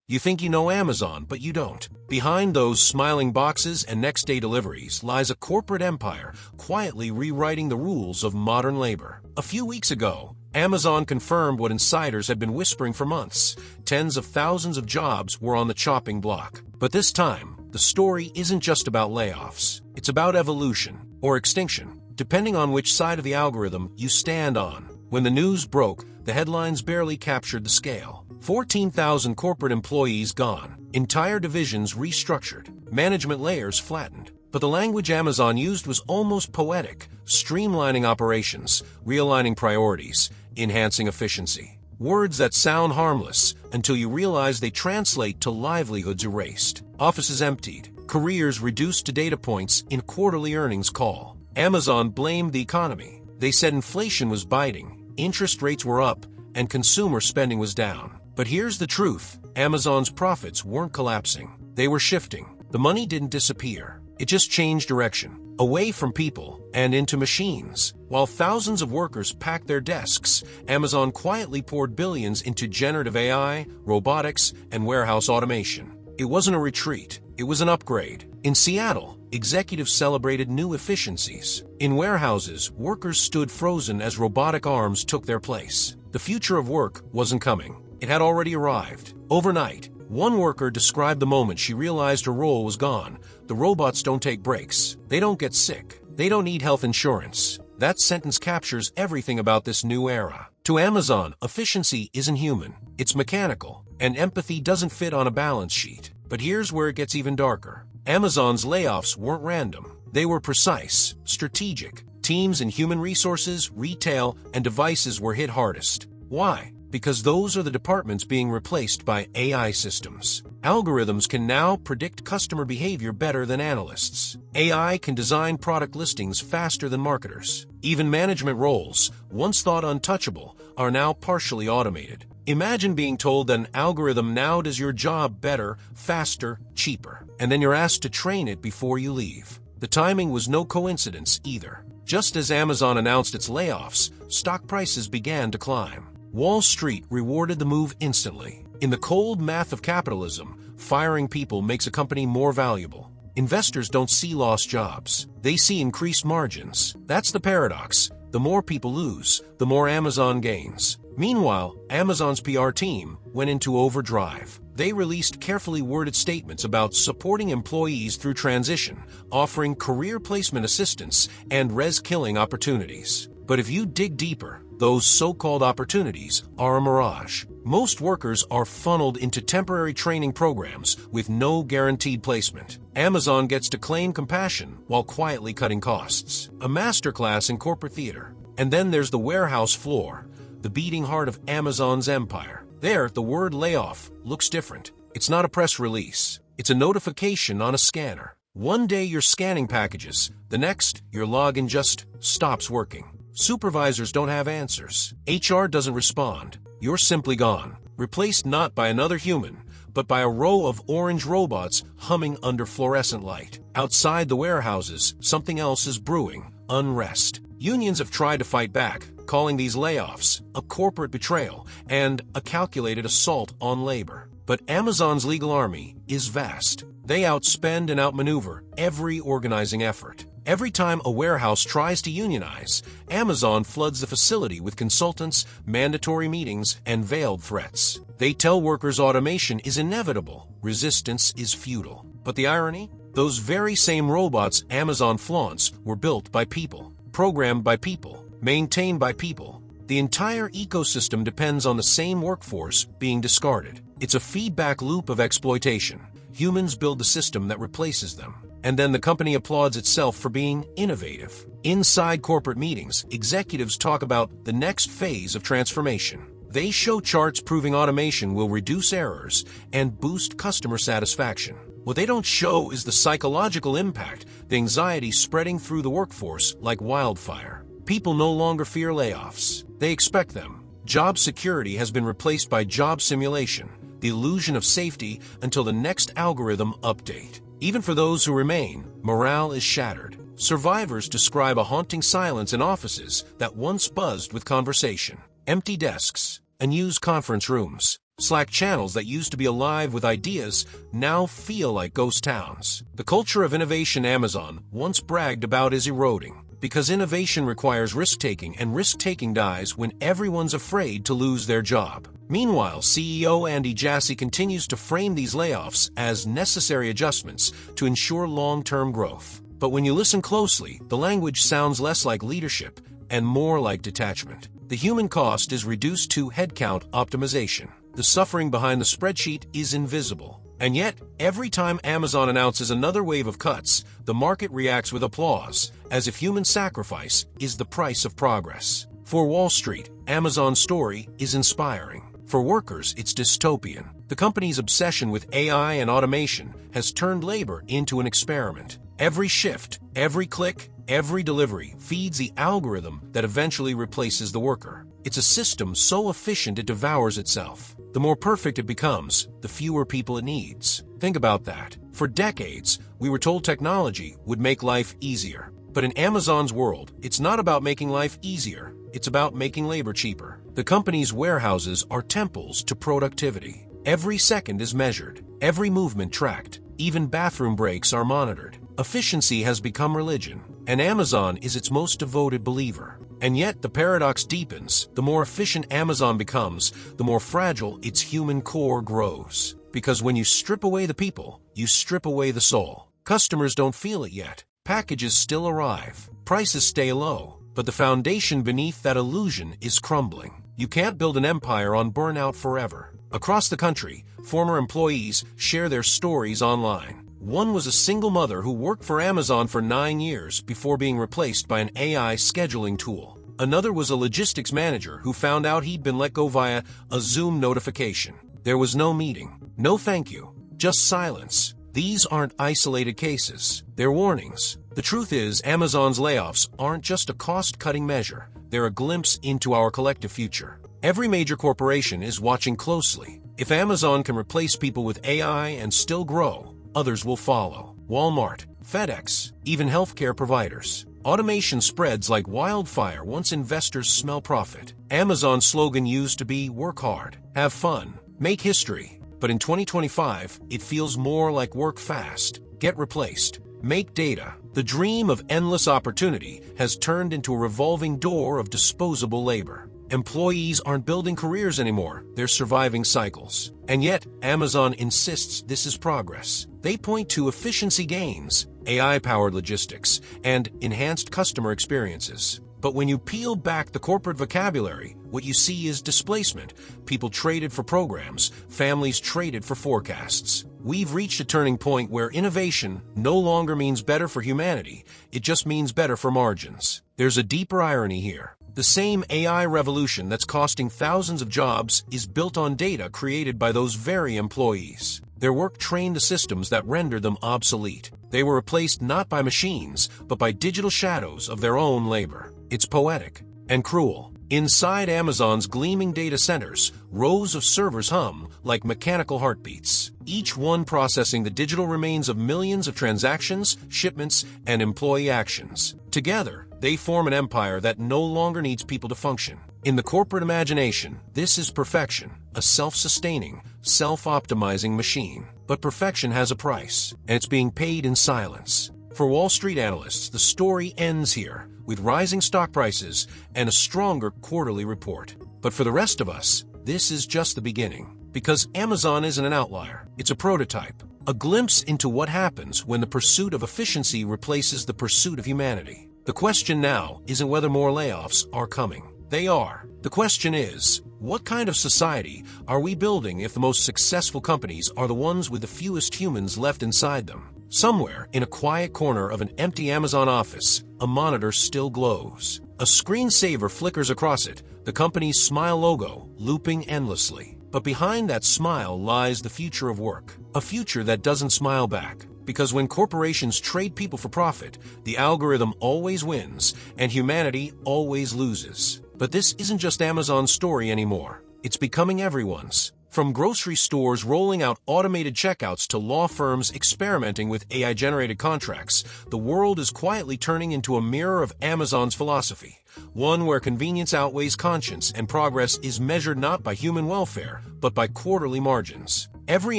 You think you know Amazon, but you don't. Behind those smiling boxes and next-day deliveries lies a corporate empire quietly rewriting the rules of modern labor. A few weeks ago, Amazon confirmed what insiders had been whispering for months. Tens of thousands of jobs were on the chopping block. But this time, the story isn't just about layoffs. It's about evolution, or extinction, depending on which side of the algorithm you stand on. When the news broke, the headlines barely captured the scale. 14,000 corporate employees gone, entire divisions restructured, management layers flattened. But the language Amazon used was almost poetic, streamlining operations, realigning priorities, enhancing efficiency. Words that sound harmless until you realize they translate to livelihoods erased, offices emptied, careers reduced to data points in quarterly earnings call. Amazon blamed the economy. They said inflation was biting, interest rates were up, and consumer spending was down. But here's the truth. Amazon's profits weren't collapsing. They were shifting. The money didn't disappear. It just changed direction, away from people and into machines. While thousands of workers packed their desks, Amazon quietly poured billions into generative AI, robotics, and warehouse automation. It wasn't a retreat. It was an upgrade. In Seattle, executives celebrated new efficiencies. In warehouses, workers stood frozen as robotic arms took their place. The future of work wasn't coming. It had already arrived. Overnight, one worker described the moment she realized her role was gone. The robots don't take breaks. They don't get sick. They don't need health insurance. That sentence captures everything about this new era. To Amazon, efficiency isn't human. It's mechanical, and empathy doesn't fit on a balance sheet. But here's where it gets even darker. Amazon's layoffs weren't random. They were precise, strategic. Teams in human resources, retail, and devices were hit hardest. Why? Because those are the departments being replaced by AI systems. Algorithms can now predict customer behavior better than analysts. AI can design product listings faster than marketers. Even management roles, once thought untouchable, are now partially automated. Imagine being told that an algorithm now does your job better, faster, cheaper, and then you're asked to train it before you leave. The timing was no coincidence either. Just as Amazon announced its layoffs, stock prices began to climb. Wall Street rewarded the move instantly. In the cold math of capitalism, firing people makes a company more valuable. Investors don't see lost jobs. They see increased margins. That's the paradox. The more people lose, the more Amazon gains. Meanwhile, Amazon's PR team went into overdrive. They released carefully worded statements about supporting employees through transition, offering career placement assistance, and res-killing opportunities. But if you dig deeper, those so-called opportunities are a mirage. Most workers are funneled into temporary training programs with no guaranteed placement. Amazon gets to claim compassion while quietly cutting costs. A masterclass in corporate theater. And then there's the warehouse floor, the beating heart of Amazon's empire. There, the word layoff looks different. It's not a press release. It's a notification on a scanner. One day you're scanning packages. The next, your login just stops working. Supervisors don't have answers. HR doesn't respond. You're simply gone. Replaced not by another human, but by a row of orange robots humming under fluorescent light. Outside the warehouses, something else is brewing. Unrest. Unions have tried to fight back, calling these layoffs a corporate betrayal and a calculated assault on labor. But Amazon's legal army is vast. They outspend and outmaneuver every organizing effort. Every time a warehouse tries to unionize, Amazon floods the facility with consultants, mandatory meetings, and veiled threats. They tell workers automation is inevitable, resistance is futile. But the irony? Those very same robots Amazon flaunts were built by people, programmed by people, maintained by people. The entire ecosystem depends on the same workforce being discarded. It's a feedback loop of exploitation. Humans build the system that replaces them. And then the company applauds itself for being innovative. Inside corporate meetings, executives talk about the next phase of transformation. They show charts proving automation will reduce errors and boost customer satisfaction. What they don't show is the psychological impact, the anxiety spreading through the workforce like wildfire. People no longer fear layoffs. They expect them. Job security has been replaced by job simulation, the illusion of safety until the next algorithm update. Even for those who remain, morale is shattered. Survivors describe a haunting silence in offices that once buzzed with conversation. Empty desks, unused conference rooms, Slack channels that used to be alive with ideas now feel like ghost towns. The culture of innovation Amazon once bragged about is eroding, because innovation requires risk-taking, and risk-taking dies when everyone's afraid to lose their job. Meanwhile, CEO Andy Jassy continues to frame these layoffs as necessary adjustments to ensure long-term growth. But when you listen closely, the language sounds less like leadership and more like detachment. The human cost is reduced to headcount optimization. The suffering behind the spreadsheet is invisible. And yet, every time Amazon announces another wave of cuts, the market reacts with applause, as if human sacrifice is the price of progress. For Wall Street, Amazon's story is inspiring. For workers, it's dystopian. The company's obsession with AI and automation has turned labor into an experiment. Every shift, every click, every delivery feeds the algorithm that eventually replaces the worker. It's a system so efficient it devours itself. The more perfect it becomes, the fewer people it needs. Think about that. For decades, we were told technology would make life easier. But in Amazon's world, it's not about making life easier. It's about making labor cheaper. The company's warehouses are temples to productivity. Every second is measured, every movement tracked, even bathroom breaks are monitored. Efficiency has become religion, and Amazon is its most devoted believer. And yet the paradox deepens. The more efficient Amazon becomes, the more fragile its human core grows. Because when you strip away the people, you strip away the soul. Customers don't feel it yet. Packages still arrive. Prices stay low. But the foundation beneath that illusion is crumbling. You can't build an empire on burnout forever. Across the country, former employees share their stories online. One was a single mother who worked for Amazon for 9 years before being replaced by an AI scheduling tool. Another was a logistics manager who found out he'd been let go via a Zoom notification. There was no meeting, no thank you, just silence. These aren't isolated cases. They're warnings. The truth is, Amazon's layoffs aren't just a cost-cutting measure. They're a glimpse into our collective future. Every major corporation is watching closely. If Amazon can replace people with AI and still grow, others will follow. Walmart, FedEx, even healthcare providers. Automation spreads like wildfire once investors smell profit. Amazon's slogan used to be work hard, have fun, make history. But in 2025, it feels more like work fast, get replaced, make data. The dream of endless opportunity has turned into a revolving door of disposable labor. Employees aren't building careers anymore, they're surviving cycles. And yet, Amazon insists this is progress. They point to efficiency gains, AI-powered logistics, and enhanced customer experiences. But when you peel back the corporate vocabulary, what you see is displacement. People traded for programs, families traded for forecasts. We've reached a turning point where innovation no longer means better for humanity, it just means better for margins. There's a deeper irony here. The same AI revolution that's costing thousands of jobs is built on data created by those very employees. Their work trained the systems that rendered them obsolete. They were replaced not by machines, but by digital shadows of their own labor. It's poetic and cruel. Inside Amazon's gleaming data centers, rows of servers hum like mechanical heartbeats, each one processing the digital remains of millions of transactions, shipments, and employee actions. Together, they form an empire that no longer needs people to function. In the corporate imagination, this is perfection, a self-sustaining, self-optimizing machine. But perfection has a price, and it's being paid in silence. For Wall Street analysts, the story ends here, with rising stock prices and a stronger quarterly report. But for the rest of us, this is just the beginning. Because Amazon isn't an outlier, it's a prototype, a glimpse into what happens when the pursuit of efficiency replaces the pursuit of humanity. The question now isn't whether more layoffs are coming. They are. The question is, what kind of society are we building if the most successful companies are the ones with the fewest humans left inside them? Somewhere in a quiet corner of an empty Amazon office, a monitor still glows. A screensaver flickers across it, the company's smile logo looping endlessly. But behind that smile lies the future of work, a future that doesn't smile back. Because when corporations trade people for profit, the algorithm always wins and humanity always loses. But this isn't just Amazon's story anymore. It's becoming everyone's. From grocery stores rolling out automated checkouts to law firms experimenting with AI-generated contracts, the world is quietly turning into a mirror of Amazon's philosophy, one where convenience outweighs conscience and progress is measured not by human welfare, but by quarterly margins. Every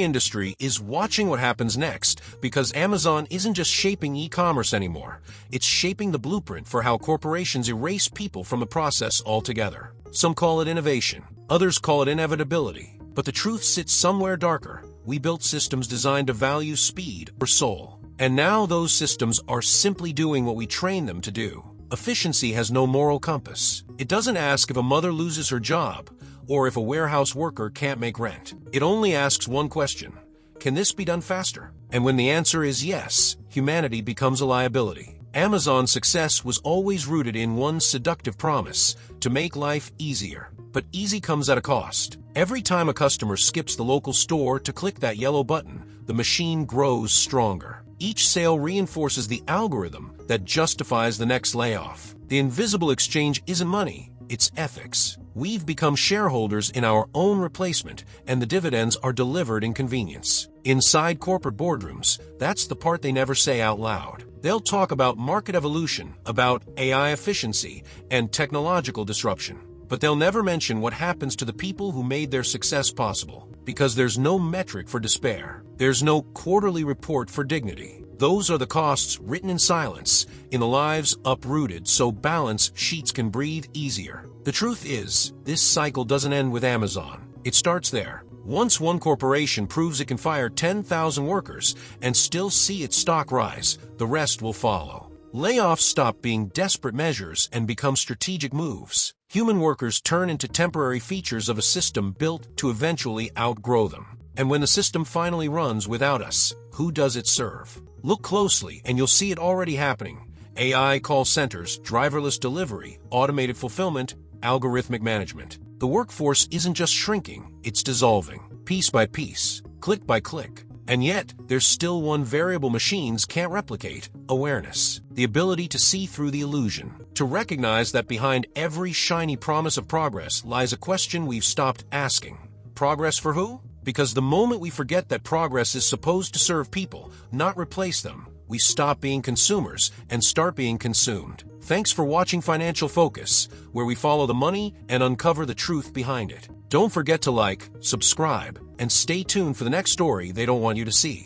industry is watching what happens next because Amazon isn't just shaping e-commerce anymore. It's shaping the blueprint for how corporations erase people from the process altogether. Some call it innovation, others call it inevitability. But the truth sits somewhere darker. We built systems designed to value speed or soul. And now those systems are simply doing what we trained them to do. Efficiency has no moral compass. It doesn't ask if a mother loses her job or if a warehouse worker can't make rent. It only asks one question: can this be done faster? And when the answer is yes, humanity becomes a liability. Amazon's success was always rooted in one seductive promise: to make life easier. But easy comes at a cost. Every time a customer skips the local store to click that yellow button, the machine grows stronger. Each sale reinforces the algorithm that justifies the next layoff. The invisible exchange isn't money, it's ethics. We've become shareholders in our own replacement, and the dividends are delivered in convenience. Inside corporate boardrooms, that's the part they never say out loud. They'll talk about market evolution, about AI efficiency, and technological disruption. But they'll never mention what happens to the people who made their success possible, because there's no metric for despair. There's no quarterly report for dignity. Those are the costs written in silence, in the lives uprooted so balance sheets can breathe easier. The truth is, this cycle doesn't end with Amazon. It starts there. Once one corporation proves it can fire 10,000 workers and still see its stock rise, the rest will follow. Layoffs stop being desperate measures and become strategic moves. Human workers turn into temporary features of a system built to eventually outgrow them. And when the system finally runs without us, who does it serve? Look closely and you'll see it already happening. AI call centers, driverless delivery, automated fulfillment, algorithmic management. The workforce isn't just shrinking, it's dissolving, piece by piece, click by click. And yet, there's still one variable machines can't replicate: awareness. The ability to see through the illusion. To recognize that behind every shiny promise of progress lies a question we've stopped asking. Progress for who? Because the moment we forget that progress is supposed to serve people, not replace them, we stop being consumers and start being consumed. Thanks for watching Financial Focus, where we follow the money and uncover the truth behind it. Don't forget to like, subscribe, and stay tuned for the next story they don't want you to see.